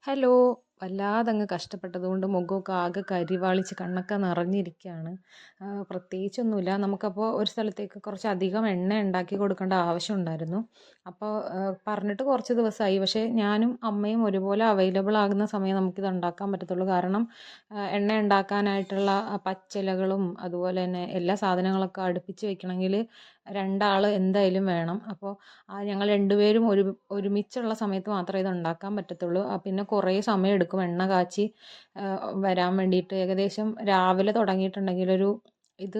Hello. വല്ലാതങ്ങ് കഷ്ടപ്പെട്ടതുകൊണ്ട് മുഖമൊക്കെ ആകെ കരിവാളിച്ച് കണ്ണൊക്കെ നിറഞ്ഞിരിക്കുകയാണ്. പ്രത്യേകിച്ചൊന്നുമില്ല. നമുക്കപ്പോൾ ഒരു സ്ഥലത്തേക്ക് കുറച്ചധികം എണ്ണ ഉണ്ടാക്കി കൊടുക്കേണ്ട ആവശ്യമുണ്ടായിരുന്നു. അപ്പോൾ പറഞ്ഞിട്ട് കുറച്ച് ദിവസമായി. പക്ഷേ ഞാനും അമ്മയും ഒരുപോലെ അവൈലബിൾ ആകുന്ന സമയം നമുക്കിത് ഉണ്ടാക്കാൻ പറ്റത്തുള്ളൂ. കാരണം എണ്ണ ഉണ്ടാക്കാനായിട്ടുള്ള പച്ചിലകളും അതുപോലെ തന്നെ എല്ലാ സാധനങ്ങളൊക്കെ അടുപ്പിച്ച് വെക്കണമെങ്കിൽ രണ്ടാൾ എന്തായാലും വേണം. അപ്പോൾ ഞങ്ങൾ രണ്ടുപേരും ഒരുമിച്ചുള്ള സമയത്ത് മാത്രമേ ഇത് ഉണ്ടാക്കാൻ പറ്റത്തുള്ളൂ. പിന്നെ കുറേ സമയം എടുക്കും എണ്ണ കാച്ചി വരാൻ വേണ്ടിയിട്ട്. ഏകദേശം രാവിലെ തുടങ്ങിയിട്ടുണ്ടെങ്കിൽ ഇത്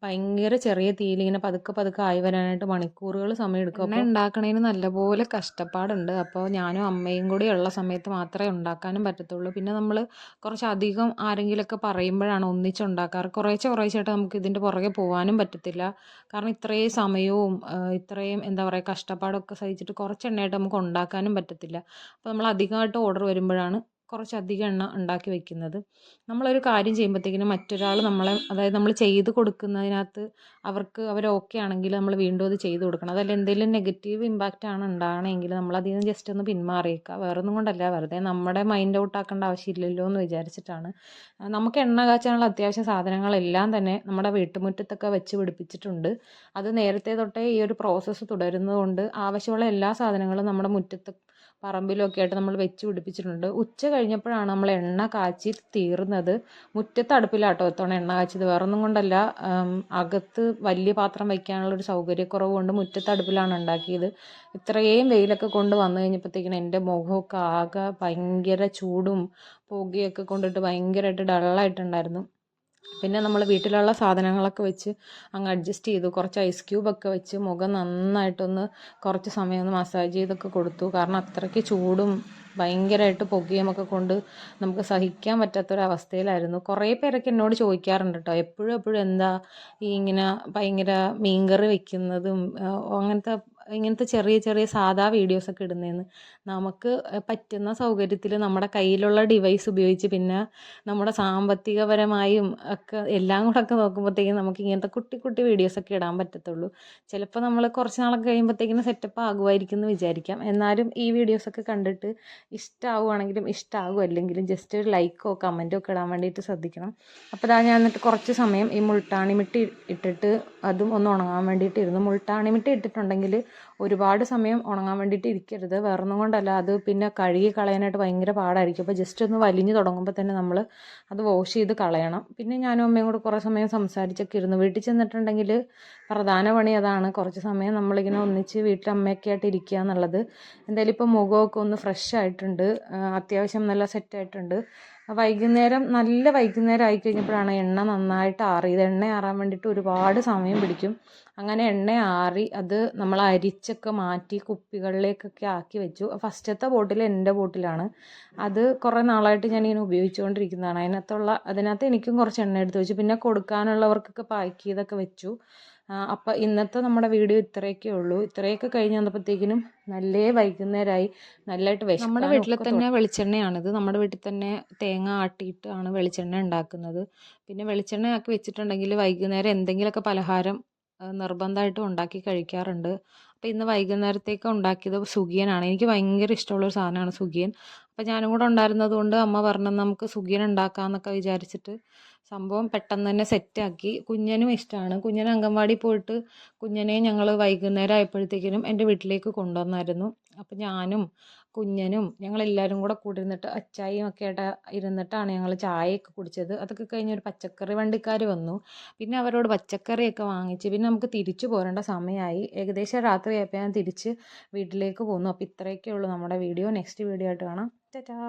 ഭയങ്കര ചെറിയ തീയിൽ ഇങ്ങനെ പതുക്കെ പതുക്കെ ആയി വരാനായിട്ട് മണിക്കൂറുകൾ സമയം എടുക്കും. എണ്ണ ഉണ്ടാക്കണതിന് നല്ലപോലെ കഷ്ടപ്പാടുണ്ട്. അപ്പോൾ ഞാനും അമ്മയും കൂടി ഉള്ള സമയത്ത് മാത്രമേ ഉണ്ടാക്കാനും പറ്റത്തുള്ളൂ. പിന്നെ നമ്മൾ കുറച്ചധികം ആരെങ്കിലുമൊക്കെ പറയുമ്പോഴാണ് ഒന്നിച്ചുണ്ടാക്കാറ്. കുറേശ്ശായിട്ട് നമുക്ക് ഇതിൻ്റെ പുറകെ പോകാനും പറ്റത്തില്ല. കാരണം ഇത്രയും സമയവും ഇത്രയും എന്താ പറയുക കഷ്ടപ്പാടൊക്കെ സഹിച്ചിട്ട് കുറച്ച് എണ്ണയായിട്ട് നമുക്ക് ഉണ്ടാക്കാനും പറ്റത്തില്ല. അപ്പോൾ നമ്മൾ അധികമായിട്ട് ഓർഡർ വരുമ്പോഴാണ് കുറച്ചധികം എണ്ണ ഉണ്ടാക്കി വെക്കുന്നത്. നമ്മളൊരു കാര്യം ചെയ്യുമ്പോഴത്തേക്കിനും മറ്റൊരാൾ നമ്മളെ, അതായത് നമ്മൾ ചെയ്ത് കൊടുക്കുന്നതിനകത്ത് അവർ ഓക്കെ ആണെങ്കിൽ നമ്മൾ വീണ്ടും അത് ചെയ്ത് കൊടുക്കണം. അതല്ല എന്തെങ്കിലും നെഗറ്റീവ് ഇമ്പാക്റ്റ് ആണ് ഉണ്ടാകണമെങ്കിൽ നമ്മൾ അതിൽ നിന്ന് ജസ്റ്റ് ഒന്ന് പിന്മാറിയേക്കുക. വേറൊന്നും കൊണ്ടല്ല, വെറുതെ നമ്മുടെ മൈൻഡ് ഔട്ട് ആക്കേണ്ട ആവശ്യമില്ലല്ലോ എന്ന് വിചാരിച്ചിട്ടാണ്. നമുക്ക് എണ്ണ കാച്ചാനുള്ള അത്യാവശ്യ സാധനങ്ങളെല്ലാം തന്നെ നമ്മുടെ വീട്ടുമുറ്റത്തൊക്കെ വെച്ച് പിടിപ്പിച്ചിട്ടുണ്ട്. അത് നേരത്തെ തൊട്ടേ ഈ ഒരു പ്രോസസ്സ് തുടരുന്നതുകൊണ്ട് ആവശ്യമുള്ള എല്ലാ സാധനങ്ങളും നമ്മുടെ മുറ്റത്ത് പറമ്പിലൊക്കെ ആയിട്ട് നമ്മൾ വെച്ച് പിടിപ്പിച്ചിട്ടുണ്ട്. ഉച്ച കഴിഞ്ഞപ്പോഴാണ് നമ്മൾ എണ്ണ കാച്ചി തീർന്നത്. മുറ്റത്ത് അടുപ്പിലാട്ടോ ഇത്തവണ എണ്ണ കാച്ചിയത്. വേറൊന്നും കൊണ്ടല്ല, അകത്ത് വലിയ പാത്രം വയ്ക്കാനുള്ളൊരു സൗകര്യക്കുറവ് കൊണ്ട് മുറ്റത്ത് അടുപ്പിലാണ് ഉണ്ടാക്കിയത്. ഇത്രയും വെയിലൊക്കെ കൊണ്ട് വന്നു കഴിഞ്ഞപ്പോഴത്തേക്കിനും എൻ്റെ മുഖമൊക്കെ ആകെ ഭയങ്കര ചൂടും പുകയൊക്കെ കൊണ്ടിട്ട് ഭയങ്കരമായിട്ട് ഡള്ളായിട്ടുണ്ടായിരുന്നു. പിന്നെ നമ്മൾ വീട്ടിലുള്ള സാധനങ്ങളൊക്കെ വെച്ച് അങ്ങ് അഡ്ജസ്റ്റ് ചെയ്തു. കുറച്ച് ഐസ് ക്യൂബൊക്കെ വെച്ച് മുഖം നന്നായിട്ടൊന്ന് കുറച്ച് സമയം ഒന്ന് മസാജ് ചെയ്തൊക്കെ കൊടുത്തു. കാരണം അത്രയ്ക്ക് ചൂടും ഭയങ്കരമായിട്ട് പുകയുമൊക്കെ കൊണ്ട് നമുക്ക് സഹിക്കാൻ പറ്റാത്തൊരവസ്ഥയിലായിരുന്നു. കുറേ പേരൊക്കെ എന്നോട് ചോദിക്കാറുണ്ട് കേട്ടോ, എപ്പോഴും എന്താ ഈ ഇങ്ങനെ ഭയങ്കര മീൻകറി വെക്കുന്നതും ഇങ്ങനത്തെ ചെറിയ ചെറിയ സാധാ വീഡിയോസൊക്കെ ഇടുന്നതെന്ന്. നമുക്ക് പറ്റുന്ന സൗകര്യത്തിൽ നമ്മുടെ കയ്യിലുള്ള ഡിവൈസ് ഉപയോഗിച്ച് പിന്നെ നമ്മുടെ സാമ്പത്തികപരമായും ഒക്കെ എല്ലാം കൂടെ ഒക്കെ നോക്കുമ്പോഴത്തേക്കും നമുക്ക് ഇങ്ങനത്തെ കുട്ടി കുട്ടി വീഡിയോസൊക്കെ ഇടാൻ പറ്റത്തുള്ളൂ. ചിലപ്പോൾ നമ്മൾ കുറച്ച് നാളൊക്കെ കഴിയുമ്പോഴത്തേക്കിനും സെറ്റപ്പ് ആകുമായിരിക്കും എന്ന് വിചാരിക്കാം. എന്നാലും ഈ വീഡിയോസൊക്കെ കണ്ടിട്ട് ഇഷ്ടമാവുകയാണെങ്കിലും ഇഷ്ടമാകുമല്ലെങ്കിലും ജസ്റ്റ് ഒരു ലൈക്കോ കമൻറ്റോ ഒക്കെ ഇടാൻ വേണ്ടിയിട്ട് ശ്രദ്ധിക്കണം. അപ്പോൾ ഞാൻ എന്നിട്ട് കുറച്ച് സമയം ഈ മുൾട്ടാണിമിട്ടി ഇട്ടിട്ട് അതും ഒന്ന് ഉണങ്ങാൻ വേണ്ടിയിട്ട് ഇരുന്നു. മുൾട്ടാണിമിട്ടി ഇട്ടിട്ടുണ്ടെങ്കിൽ ഒരുപാട് സമയം ഉണങ്ങാൻ വേണ്ടിയിട്ട് ഇരിക്കരുത്. വേറൊന്നും കൊണ്ടല്ല, അത് പിന്നെ കഴുകി കളയാനായിട്ട് ഭയങ്കര പാടായിരിക്കും. അപ്പോൾ ജസ്റ്റ് ഒന്ന് വലിഞ്ഞ് തുടങ്ങുമ്പോൾ തന്നെ നമ്മൾ അത് വാഷ് ചെയ്ത് കളയണം. പിന്നെ ഞാനും അമ്മയും കൂടെ കുറേ സമയം സംസാരിച്ചൊക്കെ ഇരുന്നു. വീട്ടിൽ ചെന്നിട്ടുണ്ടെങ്കിൽ പ്രധാന പണി അതാണ്. കുറച്ച് സമയം നമ്മളിങ്ങനെ ഒന്നിച്ച് വീട്ടിൽ അമ്മയൊക്കെ ആയിട്ട് ഇരിക്കുക എന്നുള്ളത്. എന്തായാലും ഇപ്പോൾ മുഖമൊക്കെ ഒന്ന് ഫ്രഷ് ആയിട്ടുണ്ട്, അത്യാവശ്യം നല്ല സെറ്റായിട്ടുണ്ട്. നല്ല വൈകുന്നേരം ആയി കഴിഞ്ഞപ്പോഴാണ് എണ്ണ നന്നായിട്ട് ആറിയത്. എണ്ണ ആറാൻ വേണ്ടിയിട്ട് ഒരുപാട് സമയം പിടിക്കും. അങ്ങനെ എണ്ണ ആറി അത് നമ്മൾ അരിച്ചൊക്കെ മാറ്റി കുപ്പികളിലേക്കൊക്കെ ആക്കി വെച്ചു. ഫസ്റ്റത്തെ ബോട്ടിൽ എൻ്റെ ബോട്ടിലാണ്. അത് കുറേ നാളായിട്ട് ഞാനിങ്ങനെ ഉപയോഗിച്ചുകൊണ്ടിരിക്കുന്നതാണ്. അതിനകത്ത് എനിക്കും കുറച്ച് എണ്ണ എടുത്ത് വെച്ചു. പിന്നെ കൊടുക്കാനുള്ളവർക്കൊക്കെ പാക്ക് ചെയ്തൊക്കെ വെച്ചു. അപ്പം ഇന്നത്തെ നമ്മുടെ വീഡിയോ ഇത്രയൊക്കെ ഉള്ളൂ. ഇത്രയൊക്കെ കഴിഞ്ഞ് വന്നപ്പോഴത്തേക്കിനും നല്ല വൈകുന്നേരമായി, നല്ലതായിട്ട് വിശക്കും. നമ്മുടെ വീട്ടിൽ തന്നെ വെളിച്ചെണ്ണയാണിത്. നമ്മുടെ വീട്ടിൽ തന്നെ തേങ്ങ ആട്ടിയിട്ടാണ് വെളിച്ചെണ്ണ ഉണ്ടാക്കുന്നത്. പിന്നെ വെളിച്ചെണ്ണ ആക്കി വെച്ചിട്ടുണ്ടെങ്കിൽ വൈകുന്നേരം എന്തെങ്കിലുമൊക്കെ പലഹാരം നിർബന്ധമായിട്ടും ഉണ്ടാക്കി കഴിക്കാറുണ്ട്. അപ്പോൾ ഇന്ന് വൈകുന്നേരത്തേക്ക് ഉണ്ടാക്കിയത് സുഖിയനാണ്. എനിക്ക് ഭയങ്കര ഇഷ്ടമുള്ളൊരു സാധനമാണ് സുഖിയൻ. അപ്പോൾ ഞാനും കൂടെ ഉണ്ടായിരുന്നത് കൊണ്ട് അമ്മ പറഞ്ഞു നമുക്ക് സുഖിയൻ ഉണ്ടാക്കാമെന്നൊക്കെ വിചാരിച്ചിട്ട് സംഭവം പെട്ടെന്ന് തന്നെ സെറ്റാക്കി. കുഞ്ഞനും ഇഷ്ടമാണ്. കുഞ്ഞൻ അംഗൻവാടി പോയിട്ട് കുഞ്ഞനെ ഞങ്ങൾ വൈകുന്നേരം ആയപ്പോഴത്തേക്കിനും എൻ്റെ വീട്ടിലേക്ക് കൊണ്ടുവന്നായിരുന്നു. അപ്പം ഞാനും കുഞ്ഞനും ഞങ്ങളെല്ലാവരും കൂടെ കൂടിയിരുന്നിട്ട് അച്ചായും ഒക്കെ ആയിട്ട് ഇരുന്നിട്ടാണ് ഞങ്ങൾ ചായയൊക്കെ കുടിച്ചത്. അതൊക്കെ കഴിഞ്ഞ് ഒരു പച്ചക്കറി വണ്ടിക്കാർ വന്നു. പിന്നെ അവരോട് പച്ചക്കറിയൊക്കെ വാങ്ങിച്ച് പിന്നെ നമുക്ക് തിരിച്ചു പോരേണ്ട സമയമായി. ഏകദേശം രാത്രിയായപ്പോൾ ഞാൻ തിരിച്ച് വീട്ടിലേക്ക് പോന്നു. അപ്പോൾ ഇത്രയൊക്കെ ഉള്ളൂ നമ്മുടെ വീഡിയോ. നെക്സ്റ്റ് വീഡിയോ ആയിട്ട് കാണാം. ടാറ്റാ.